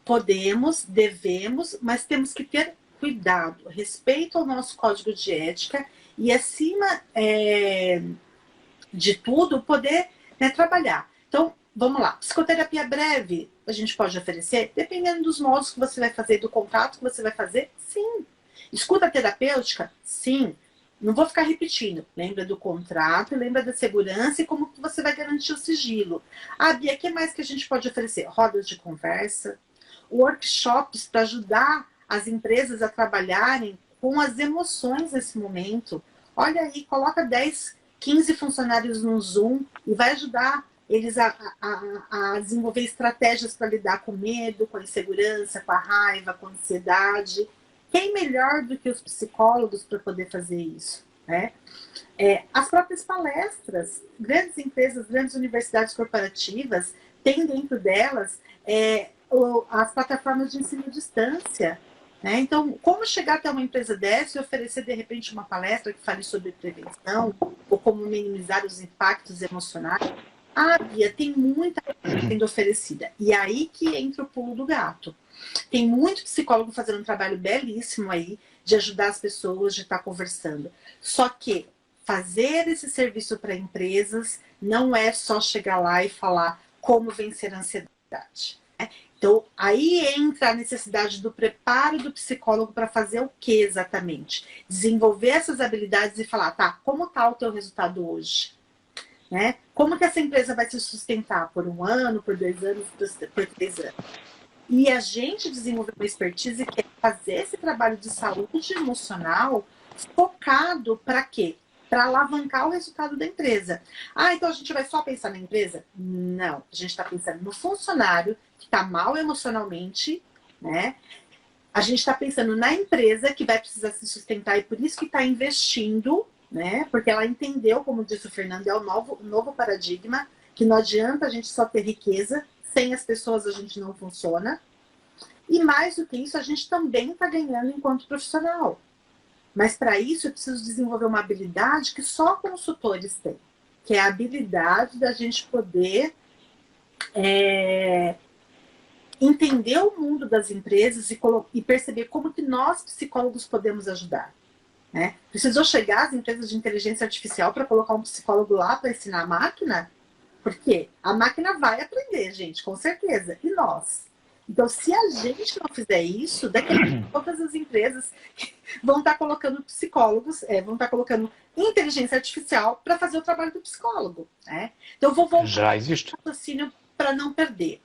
podemos, devemos, mas temos que ter cuidado, respeito ao nosso código de ética e, acima de tudo, poder, né, trabalhar. Então, vamos lá. Psicoterapia breve, a gente pode oferecer, dependendo dos modos que você vai fazer, do contrato que você vai fazer, sim. Escuta terapêutica, sim. Não vou ficar repetindo. Lembra do contrato, lembra da segurança e como que você vai garantir o sigilo. Ah, Bia, o que mais que a gente pode oferecer? Rodas de conversa, workshops para ajudar as empresas a trabalharem com as emoções nesse momento. Olha aí, coloca 10, 15 funcionários no Zoom e vai ajudar eles a desenvolver estratégias para lidar com medo, com a insegurança, com a raiva, com a ansiedade. Quem melhor do que os psicólogos para poder fazer isso, né? As próprias palestras, grandes empresas, grandes universidades corporativas, têm dentro delas as plataformas de ensino à distância, né? Então, como chegar até uma empresa dessa e oferecer, de repente, uma palestra que fale sobre prevenção ou como minimizar os impactos emocionais? Ah, Bia, tem muita coisa sendo oferecida. E aí que entra o pulo do gato. Tem muito psicólogo fazendo um trabalho belíssimo aí de ajudar as pessoas, de estar conversando. Só que fazer esse serviço para empresas não é só chegar lá e falar como vencer a ansiedade. Né? Então, aí entra a necessidade do preparo do psicólogo para fazer o que exatamente? Desenvolver essas habilidades e falar, tá, como está o teu resultado hoje? Né? Como que essa empresa vai se sustentar por 1 ano, por 2 anos, por 3 anos? E a gente desenvolver uma expertise que é fazer esse trabalho de saúde emocional focado para quê? Para alavancar o resultado da empresa. Ah, então a gente vai só pensar na empresa? Não, a gente está pensando no funcionário que está mal emocionalmente, né? A gente está pensando na empresa que vai precisar se sustentar e por isso que está investindo, né? Porque ela entendeu, como disse o Fernando, é o novo paradigma, que não adianta a gente só ter riqueza, sem as pessoas a gente não funciona. E mais do que isso, a gente também está ganhando enquanto profissional. Mas para isso eu preciso desenvolver uma habilidade que só consultores têm, que é a habilidade da gente poder entender o mundo das empresas e perceber como que nós, psicólogos, podemos ajudar. Né? Precisou chegar às empresas de inteligência artificial para colocar um psicólogo lá para ensinar a máquina? Porque a máquina vai aprender, gente, com certeza. E nós? Então, se a gente não fizer isso, daqui a pouco todas as empresas vão estar colocando psicólogos, vão estar colocando inteligência artificial para fazer o trabalho do psicólogo. Né? Então, eu vou voltar ao raciocínio para não perder.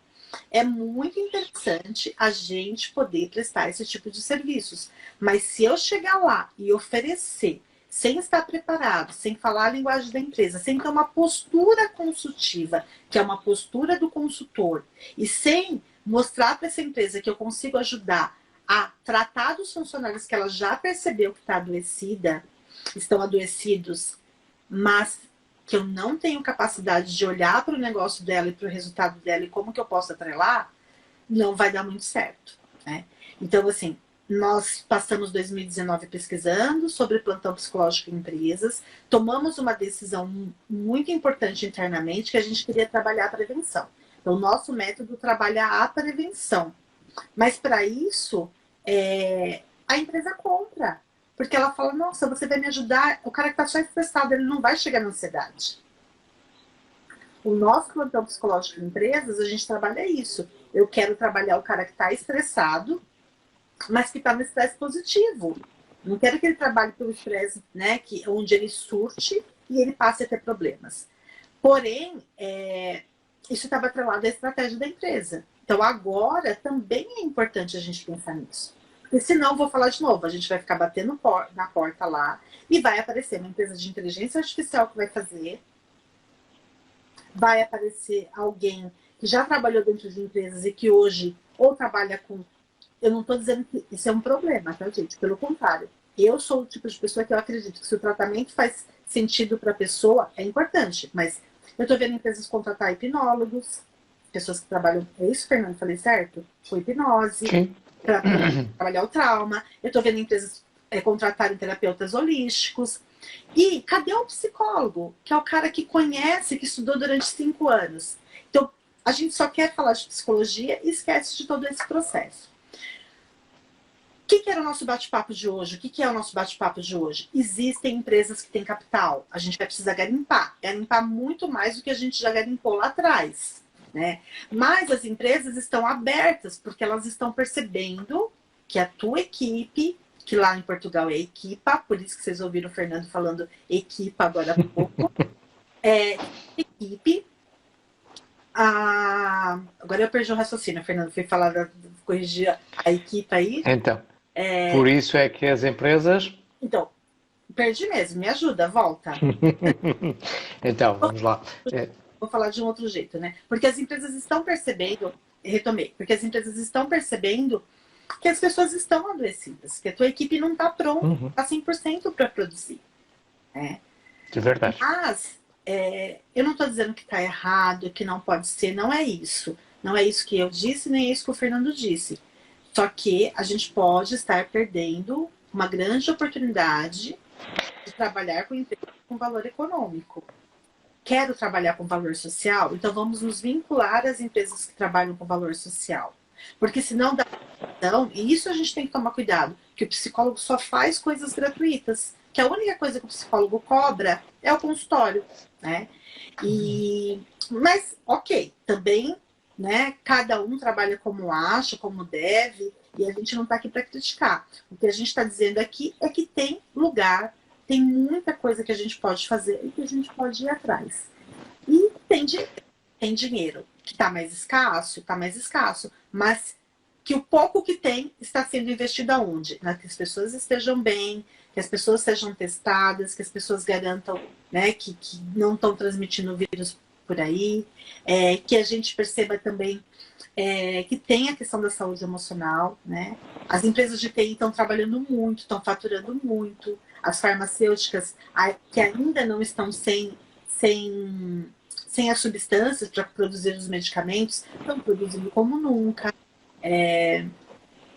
É muito interessante a gente poder prestar esse tipo de serviços. Mas se eu chegar lá e oferecer, sem estar preparado, sem falar a linguagem da empresa, sem ter uma postura consultiva, que é uma postura do consultor, e sem mostrar para essa empresa que eu consigo ajudar a tratar dos funcionários que ela já percebeu que está adoecida, estão adoecidos, mas que eu não tenho capacidade de olhar para o negócio dela e para o resultado dela e como que eu posso atrelar, não vai dar muito certo. Né? Então, assim, nós passamos 2019 pesquisando sobre plantão psicológico em empresas, tomamos uma decisão muito importante internamente que a gente queria trabalhar a prevenção. Então, o nosso método trabalha a prevenção. Mas, para isso, a empresa compra. porque ela fala, nossa, você vai me ajudar, o cara que está só estressado, ele não vai chegar na ansiedade. O nosso plantão psicológico em empresas, a gente trabalha isso. Eu quero trabalhar o cara que está estressado, mas que está no estresse positivo. Não quero que ele trabalhe pelo estresse, né, onde ele surte e ele passe a ter problemas. Porém, isso estava atrelado à estratégia da empresa. Então, agora também é importante a gente pensar nisso. Porque senão, vou falar de novo, a gente vai ficar batendo na porta lá e vai aparecer uma empresa de inteligência artificial que vai fazer, vai aparecer alguém que já trabalhou dentro de empresas e que hoje ou trabalha com... Eu não estou dizendo que isso é um problema, tá, gente? Pelo contrário. Eu sou o tipo de pessoa que eu acredito que se o tratamento faz sentido para a pessoa, é importante. Mas eu estou vendo empresas contratar hipnólogos, pessoas que trabalham... É isso, Fernando? Falei certo? Com hipnose, para trabalhar o trauma. Eu estou vendo empresas contratarem terapeutas holísticos. E cadê o psicólogo? Que é o cara que conhece, que estudou durante 5 anos. Então, a gente só quer falar de psicologia e esquece de todo esse processo. O que era o nosso bate-papo de hoje? O que é o nosso bate-papo de hoje? Existem empresas que têm capital. A gente vai precisar garimpar. Garimpar muito mais do que a gente já garimpou lá atrás, né? Mas as empresas estão abertas, porque elas estão percebendo que a tua equipe, que lá em Portugal é equipa, por isso que vocês ouviram o Fernando falando equipa agora há pouco, equipe. Agora eu perdi o raciocínio, Fernando, fui falar, corrigir a equipa aí. Então, por isso é que as empresas... Então, perdi mesmo, me ajuda, volta. Então, vamos lá. Vou falar de um outro jeito, né? Porque as empresas estão percebendo, retomei, porque as empresas estão percebendo que as pessoas estão adoecidas, que a tua equipe não está pronta, está 100% para produzir. Né? De verdade. Mas, eu não estou dizendo que está errado, que não pode ser, não é isso. Não é isso que eu disse, nem é isso que o Fernando disse. Só que a gente pode estar perdendo uma grande oportunidade de trabalhar com empresas com valor econômico. Quero trabalhar com valor social? Então vamos nos vincular às empresas que trabalham com valor social. Porque senão dá... E isso a gente tem que tomar cuidado, que o psicólogo só faz coisas gratuitas, que a única coisa que o psicólogo cobra é o consultório, né? Mas, ok, também, né, cada um trabalha como acha, como deve, e a gente não está aqui para criticar. O que a gente está dizendo aqui é que tem lugar, tem muita coisa que a gente pode fazer e que a gente pode ir atrás. E tem dinheiro que está mais escasso, mas que o pouco que tem está sendo investido aonde? Que as pessoas estejam bem, que as pessoas sejam testadas, que as pessoas garantam, né, que não estão transmitindo vírus por aí, que a gente perceba também que tem a questão da saúde emocional, né? As empresas de TI estão trabalhando muito, estão faturando muito, as farmacêuticas que ainda não estão sem as substâncias para produzir os medicamentos, estão produzindo como nunca.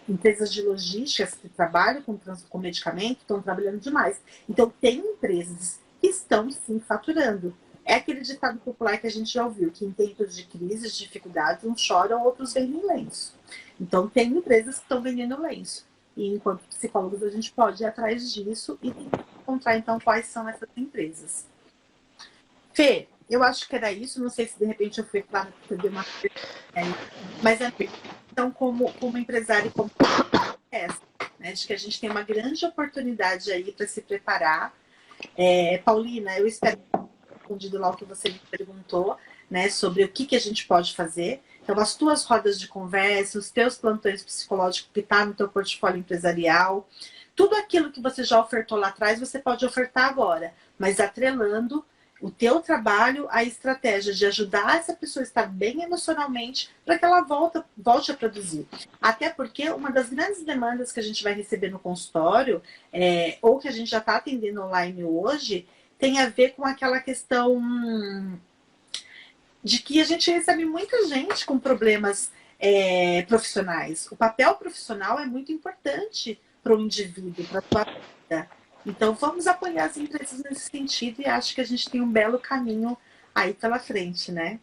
Empresas de logística que trabalham com medicamento estão trabalhando demais. Então, tem empresas que estão, sim, faturando. É aquele ditado popular que a gente já ouviu, que em tempos de crise, de dificuldades, uns choram, outros vendem lenço. Então, tem empresas que estão vendendo lenço. E, enquanto psicólogos, a gente pode ir atrás disso e encontrar, então, quais são essas empresas. Fê, eu acho que era isso. Não sei se, de repente, eu fui para perder uma... Mas, então, como empresário, como essa, né, de que a gente tem uma grande oportunidade aí para se preparar. Paulina, eu espero respondido lá o que você me perguntou, né, sobre o que a gente pode fazer. Então, as tuas rodas de conversa, os teus plantões psicológicos que está no teu portfólio empresarial, tudo aquilo que você já ofertou lá atrás, você pode ofertar agora, mas atrelando o teu trabalho à estratégia de ajudar essa pessoa a estar bem emocionalmente para que ela volte a produzir. Até porque uma das grandes demandas que a gente vai receber no consultório, ou que a gente já está atendendo online hoje, tem a ver com aquela questão de que a gente recebe muita gente com problemas profissionais. O papel profissional é muito importante para o indivíduo, para a sua vida. Então, vamos apoiar as empresas nesse sentido e acho que a gente tem um belo caminho aí pela frente, né?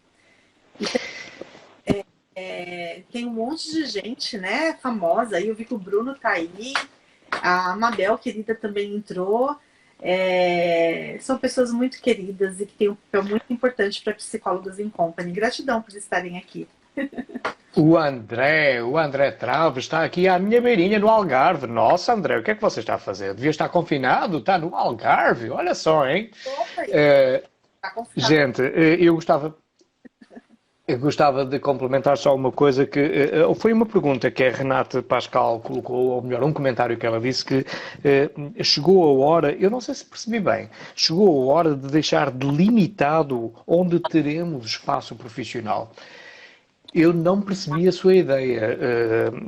Tem um monte de gente, né, famosa. Aí eu vi que o Bruno tá aí. A Mabel, querida, também entrou. São pessoas muito queridas e que têm um papel muito importante para psicólogos em company. Gratidão por estarem aqui. O André Traves está aqui à minha beirinha no Algarve. Nossa, André, o que é que você está a fazer? Devia estar confinado, está no Algarve. Olha só, hein? Opa, tá confinado. Gente, eu gostava de complementar só uma coisa que foi uma pergunta que a Renata Pascal colocou, ou melhor, um comentário que ela disse que chegou a hora, eu não sei se percebi bem, chegou a hora de deixar delimitado onde teremos espaço profissional. Eu não percebi a sua ideia,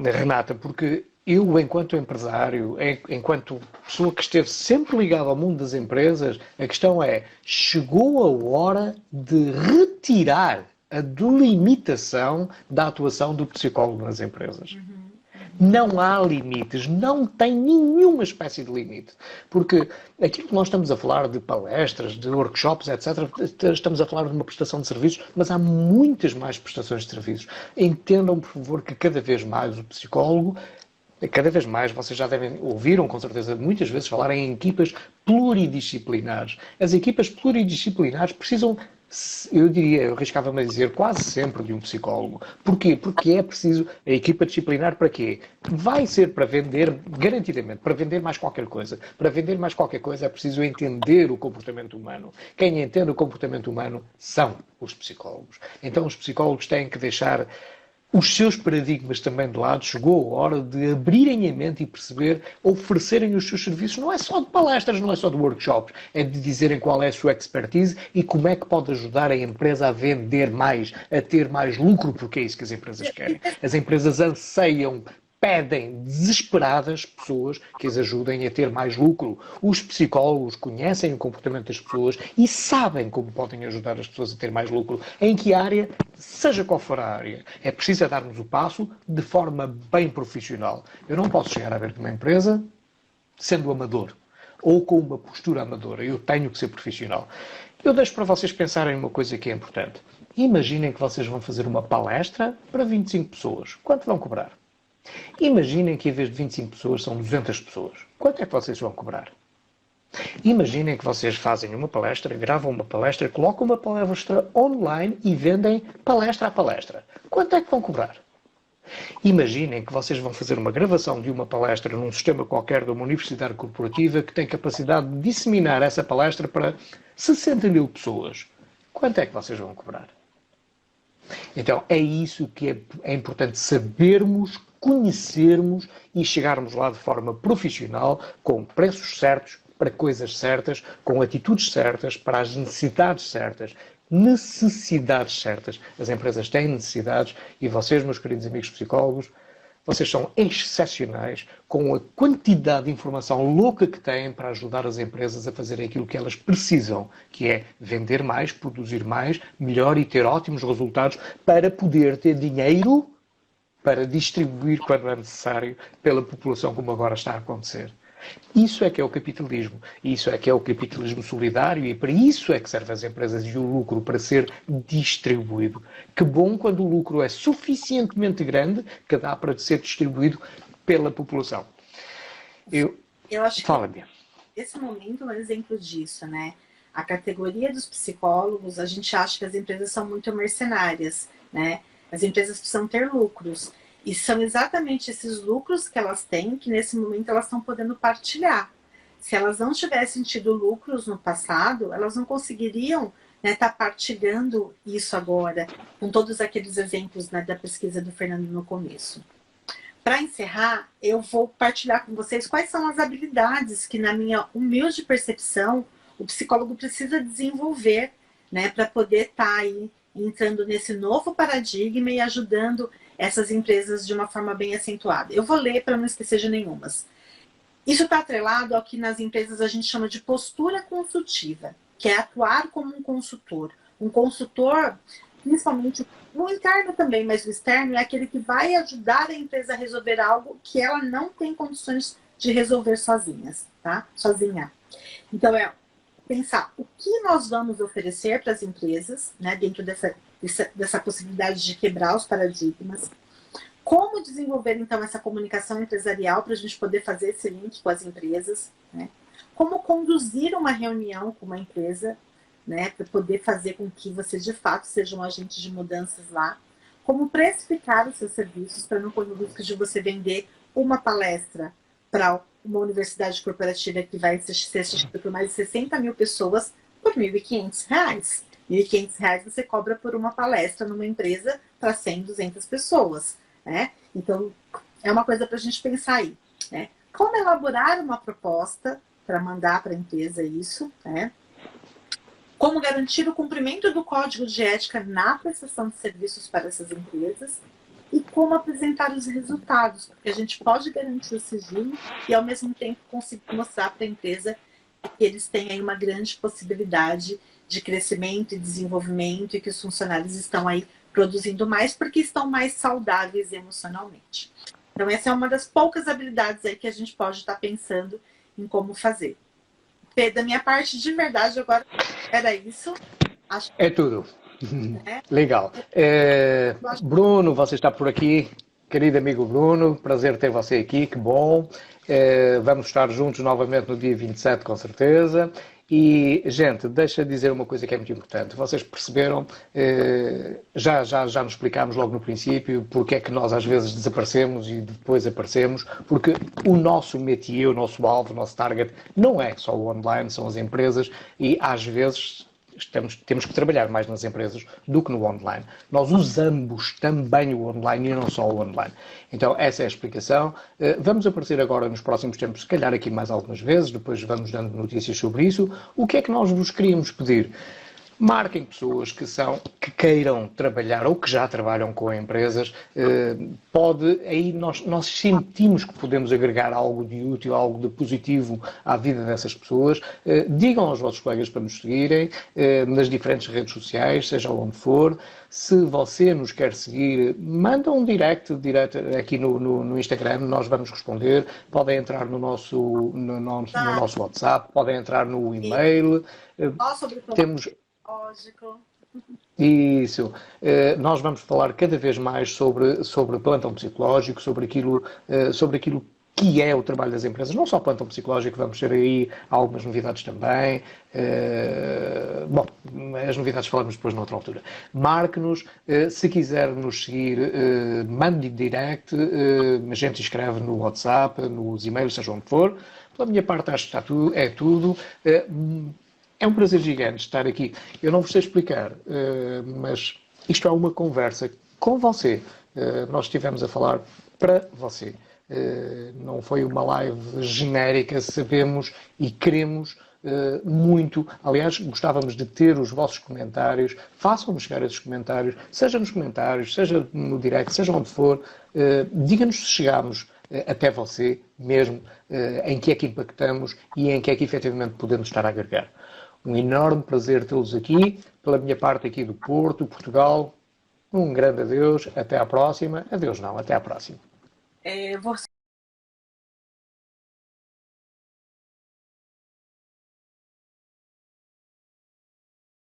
Renata, porque eu, enquanto empresário, enquanto pessoa que esteve sempre ligada ao mundo das empresas, a questão é, chegou a hora de retirar a delimitação da atuação do psicólogo nas empresas. Não há limites, não tem nenhuma espécie de limite. Porque aquilo que nós estamos a falar de palestras, de workshops, etc., estamos a falar de uma prestação de serviços, mas há muitas mais prestações de serviços. Entendam, por favor, que cada vez mais o psicólogo, cada vez mais, vocês já ouviram com certeza muitas vezes falar em equipas pluridisciplinares. As equipas pluridisciplinares precisam, eu diria, eu arriscava-me a dizer, quase sempre de um psicólogo. Porquê? Porque é preciso a equipa disciplinar para quê? Vai ser para vender, garantidamente, para vender mais qualquer coisa. Para vender mais qualquer coisa é preciso entender o comportamento humano. Quem entende o comportamento humano são os psicólogos. Então os psicólogos têm que deixar os seus paradigmas também de lado. Chegou a hora de abrirem a mente e perceber, oferecerem os seus serviços, não é só de palestras, não é só de workshops, é de dizerem qual é a sua expertise e como é que pode ajudar a empresa a vender mais, a ter mais lucro, porque é isso que as empresas querem. As empresas anseiam, pedem desesperadas pessoas que as ajudem a ter mais lucro. Os psicólogos conhecem o comportamento das pessoas e sabem como podem ajudar as pessoas a ter mais lucro. Em que área? Seja qual for a área. É preciso darmos o passo de forma bem profissional. Eu não posso chegar a ver uma empresa sendo amador ou com uma postura amadora. Eu tenho que ser profissional. Eu deixo para vocês pensarem uma coisa que é importante. Imaginem que vocês vão fazer uma palestra para 25 pessoas. Quanto vão cobrar? Imaginem que em vez de 25 pessoas são 200 pessoas. Quanto é que vocês vão cobrar? Imaginem que vocês fazem uma palestra, gravam uma palestra, colocam uma palestra online e vendem palestra a palestra. Quanto é que vão cobrar? Imaginem que vocês vão fazer uma gravação de uma palestra num sistema qualquer de uma universidade corporativa que tem capacidade de disseminar essa palestra para 60 mil pessoas. Quanto é que vocês vão cobrar? Então, é isso que é importante sabermos, conhecermos e chegarmos lá de forma profissional, com preços certos, para coisas certas, com atitudes certas, para as necessidades certas. Necessidades certas. As empresas têm necessidades e vocês, meus queridos amigos psicólogos, vocês são excepcionais com a quantidade de informação louca que têm para ajudar as empresas a fazerem aquilo que elas precisam, que é vender mais, produzir mais, melhor e ter ótimos resultados para poder ter dinheiro para distribuir quando é necessário pela população, como agora está a acontecer. Isso é que é o capitalismo. Isso é que é o capitalismo solidário e para isso é que servem as empresas e o lucro, para ser distribuído. Que bom quando o lucro é suficientemente grande que dá para ser distribuído pela população. Eu acho Fala-me. que esse momento é um exemplo disso, né? A categoria dos psicólogos, a gente acha que as empresas são muito mercenárias, né? As empresas precisam ter lucros. E são exatamente esses lucros que elas têm que nesse momento elas estão podendo partilhar. Se elas não tivessem tido lucros no passado, elas não conseguiriam estar partilhando isso agora, com todos aqueles exemplos, né, da pesquisa do Fernando no começo. Para encerrar, eu vou partilhar com vocês quais são as habilidades que, na minha humilde percepção, o psicólogo precisa desenvolver, né, para poder estar aí entrando nesse novo paradigma e ajudando essas empresas de uma forma bem acentuada. Eu vou ler para não esquecer de nenhumas. Isso está atrelado ao que nas empresas a gente chama de postura consultiva, que é atuar como um consultor. Um consultor, principalmente o interno também, mas o externo é aquele que vai ajudar a empresa a resolver algo que ela não tem condições de resolver sozinha. Então, é pensar o que nós vamos oferecer para as empresas, né, dentro dessa possibilidade de quebrar os paradigmas, Como desenvolver, então, essa comunicação empresarial para a gente poder fazer esse link com as empresas, né? Como conduzir uma reunião com uma empresa, né, para poder fazer com que você, de fato, seja um agente de mudanças lá. Como precificar os seus serviços para não correr o risco de você vender uma palestra para uma universidade corporativa que vai ser assistida por mais de 60 mil pessoas por R$ 1.500. R$ 1.500 você cobra por uma palestra numa empresa para 100, 200 pessoas. Né? Então, é uma coisa para a gente pensar aí. Né? Como elaborar uma proposta para mandar para a empresa isso, né? Como garantir o cumprimento do código de ética na prestação de serviços para essas empresas e como apresentar os resultados, porque a gente pode garantir o sigilo e, ao mesmo tempo, conseguir mostrar para a empresa que eles têm aí uma grande possibilidade de crescimento e desenvolvimento e que os funcionários estão aí produzindo mais porque estão mais saudáveis emocionalmente. Então, essa é uma das poucas habilidades aí que a gente pode estar pensando em como fazer. Fê, da minha parte, de verdade, agora era isso. Acho que É tudo. Legal. Bruno, você está por aqui. Querido amigo Bruno, prazer ter você aqui, que bom. Vamos estar juntos novamente no dia 27, com certeza. E, gente, deixa eu dizer uma coisa que é muito importante. Vocês perceberam, já nos explicámos logo no princípio, porque é que nós às vezes desaparecemos e depois aparecemos, porque o nosso métier, o nosso alvo, o nosso target, não é só o online, são as empresas e às vezes temos que trabalhar mais nas empresas do que no online. Nós usamos também o online e não só o online. Então, essa é a explicação. Vamos aparecer agora nos próximos tempos, se calhar aqui mais algumas vezes, depois vamos dando notícias sobre isso. O que é que nós vos queríamos pedir? Marquem pessoas que queiram trabalhar ou que já trabalham com empresas. Aí nós sentimos que podemos agregar algo de útil, algo de positivo à vida dessas pessoas. Digam aos vossos colegas para nos seguirem nas diferentes redes sociais, seja onde for. Se você nos quer seguir, manda um direct aqui no Instagram, nós vamos responder. Podem entrar no nosso WhatsApp, podem entrar no e-mail. Temos... lógico. Isso. Nós vamos falar cada vez mais sobre plantão psicológico, sobre aquilo que é o trabalho das empresas. Não só plantão psicológico, vamos ter aí algumas novidades também. Bom, as novidades falamos depois noutra altura. Marque-nos, se quiser nos seguir, mande direct, a gente escreve no WhatsApp, nos e-mails, seja onde for. Pela minha parte, acho que é tudo. É um prazer gigante estar aqui. Eu não vos sei explicar, mas isto é uma conversa com você. Nós estivemos a falar para você. Não foi uma live genérica, sabemos e queremos muito. Aliás, gostávamos de ter os vossos comentários. Façam-nos chegar esses comentários, seja nos comentários, seja no direct, seja onde for. Diga-nos se chegamos até você mesmo, em que é que impactamos e em que é que efetivamente podemos estar a agregar. Um enorme prazer tê-los aqui, pela minha parte aqui do Porto, Portugal. Um grande adeus, até à próxima. Adeus não, até à próxima. Você